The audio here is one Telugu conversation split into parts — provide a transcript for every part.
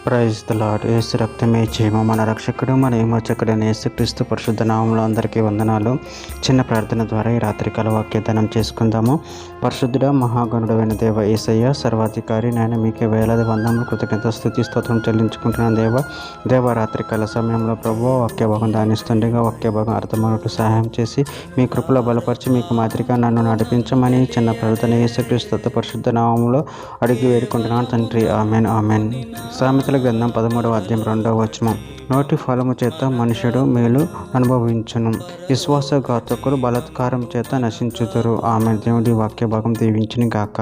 Praise the lord. యేసు రక్తమే జయము. మన రక్షకుడు మన విమోచకుడైన యేసుక్రీస్తు పరిశుద్ధ నామములో అందరికీ వందనాలు. చిన్న ప్రార్థన ద్వారా ఈ రాత్రికాల వాక్యదానం చేసుకుందాము. పరిశుద్ధుడ మహాగణుడైన దేవ యేసయ్య సర్వాధికారి, నేను మీకే వేలాది వందములు కృతజ్ఞత స్తుతి స్తోత్రం చెల్లించుకుంటున్నాను. దేవ రాత్రికాల సమయంలో ప్రభువా వాక్య భాగం ధ్యానిస్తుండగా వాక్య భాగం అర్థమైనట్లు సహాయం చేసి మీ కృపలో బలపరిచి మీకు మాదిరిగా నన్ను నడిపించమని చిన్న ప్రార్థన యేసుక్రీస్తు పరిశుద్ధ నామములో అడిగి వేడుకుంటున్నాను తండ్రి. Amen amen. సామెతల గ్రంథం 13వ అధ్యాయం 2వ వచనం. నోటి ఫలము చేత మనుషుడు మేలు అనుభవించును, విశ్వాసఘాతకులు బలాత్కారం చేత నశించుదురు. ఆమె దేవుడి వాక్య భాగం దీవించును గాక.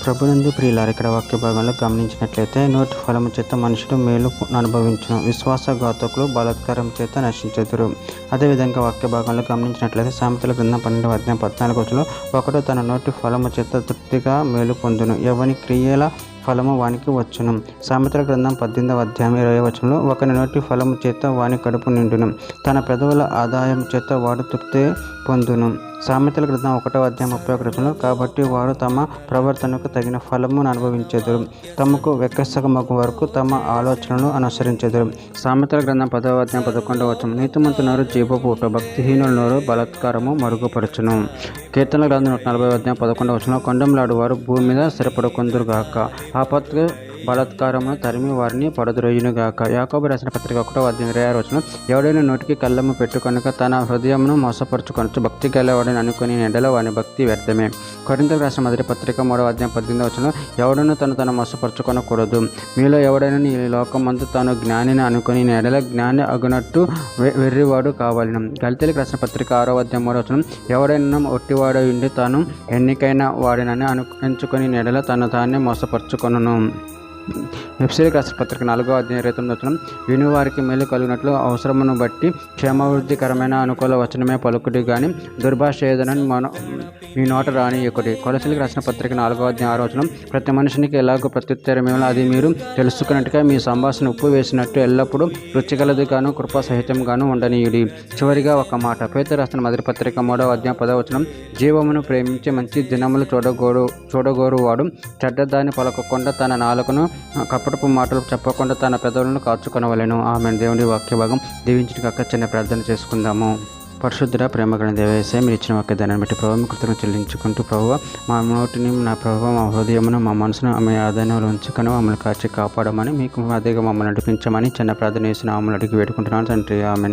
ప్రభునందు ప్రియులారు, ఇక్కడ వాక్య భాగంలో గమనించినట్లయితే నోటి ఫలము చేత మనుషుడు మేలు అనుభవించును, విశ్వాసఘాతకులు బలాత్కారం చేత నశించుదురు. అదేవిధంగా వాక్య భాగంలో గమనించినట్లయితే సామెతల గ్రంథం 12వ అధ్యాయం 14వ వచనంలో, ఒకడు తన నోటి ఫలము చేత తృప్తిగా మేలు పొందును, ఎవని క్రియల ఫలము వానికి వచ్చును. సామెతల గ్రంథం 18వ అధ్యాయం 20వ వచనంలో, ఒకని నోటి ఫలము చేత వాని కడుపు నిండును, తన పెదవుల ఆదాయం చేత వాడు తృప్తి పొందును. సామెతల గ్రంథం 1వ అధ్యాయం 31వ వచనంలో, కాబట్టి వారు తమ ప్రవర్తనకు తగిన ఫలమును అనుభవించెదరు, తమకు వెక్కసగమగు వరకు తమ ఆలోచనలు అనుసరించెదరు. సామెతల గ్రంథం 10వ అధ్యాయం 11వ వచనం, నీతిమంతు నోరు జీవపూట, భక్తిహీనుల నోరు బలాత్కారము మరుగుపరచును. కీర్తనల గ్రంథం 140వ అధ్యాయం 11వ వచనంలో, కొండములాడు వారు భూమి మీద స్థిరపడుకొందురుగాక, ఆపత్తు బలాత్కారమును తరిమి వారిని పడద్రోయునుగాక. యాకోబు రాసిన పత్రిక 1వ అధ్యాయం 26వ వచనం, ఎవడైనా నోటికి కళ్ళము పెట్టుకొనక తన హృదయమును మోసపరుచుకొనచ్చు, భక్తి గలవాడని అనుకుని నెడల వాని భక్తి వ్యర్థమే. కొరింథీయులకు రాసిన మొదటి పత్రిక 3వ అధ్యాయం 18వ వచనం, ఎవడను తను మోసపరుచుకొనకూడదు, మీలో ఎవడైనా ఈ లోకమందు తాను జ్ఞానిని అనుకుని నెడల జ్ఞాని అగునట్టు వెర్రివాడు కావాలను. గలితీయులకు రాసిన పత్రిక 6వ అధ్యాయం 3వ వచనం, ఎవడైనా ఒట్టివాడు ఉండి తాను ఎన్నికైన వాడినని ఎంచుకొని నెడల తను తానే మోసపరుచుకొనును. ఎఫెసీయులకు రాసిన పత్రిక 4వ అధ్యాయం 29వ వచనం, వినువారికి మేలు కలిగినట్లు అవసరమును బట్టి క్షేమాభివృద్ధికరమైన అనుకూల వచనమే పలుకుడి గాని దుర్భాష ఏదనని మీ నోట రానియకుడి. కొలసీలకు రాసిన పత్రిక 4వ అధ్యాయం 6వ వచనం, ప్రతి మనిషినికి ఎలాగో ప్రత్యుత్తరమేమో అది మీరు తెలుసుకున్నట్టుగా మీ సంభాషణ ఉప్పు వేసినట్టు ఎల్లప్పుడూ రుచిగలదిగాను కృపాసహితంగాను ఉండనీయుడి. చివరిగా ఒక మాట, పేతురు రాసిన మొదటి పత్రిక 3వ అధ్యాయం 10వ వచనం, జీవమును ప్రేమించి మంచి దినములు చూడగోరువాడు చెడ్డదాన్ని పలకకుండా తన నాలుకను కపటపు మాటలు చెప్పకుండా తన పెదవులను కాచుకొనవలెను. ఆమె దేవుని వాక్య భాగం దీవించిన కాక చిన్న ప్రార్థన చేసుకుందాము. పరిశుద్ధుడ ప్రేమగల దేవేశ, మీరు ఇచ్చిన వాక్యదాన్ని బట్టి ప్రభావం కృతజ్ఞతలు చెల్లించుకుంటూ, ప్రభావ మా నోటిని నా ప్రభావ మా హృదయమును మా మనసును ఆమె ఆదాయంలో ఉంచుకొని మమ్మల్ని కాచి కాపాడమని, మీకు అదేగా మమ్మల్ని నడిపించమని చిన్న ప్రార్థన చేసిన మమ్మల్ని అడిగి వేడుకుంటున్నాను తండ్రి. ఆమె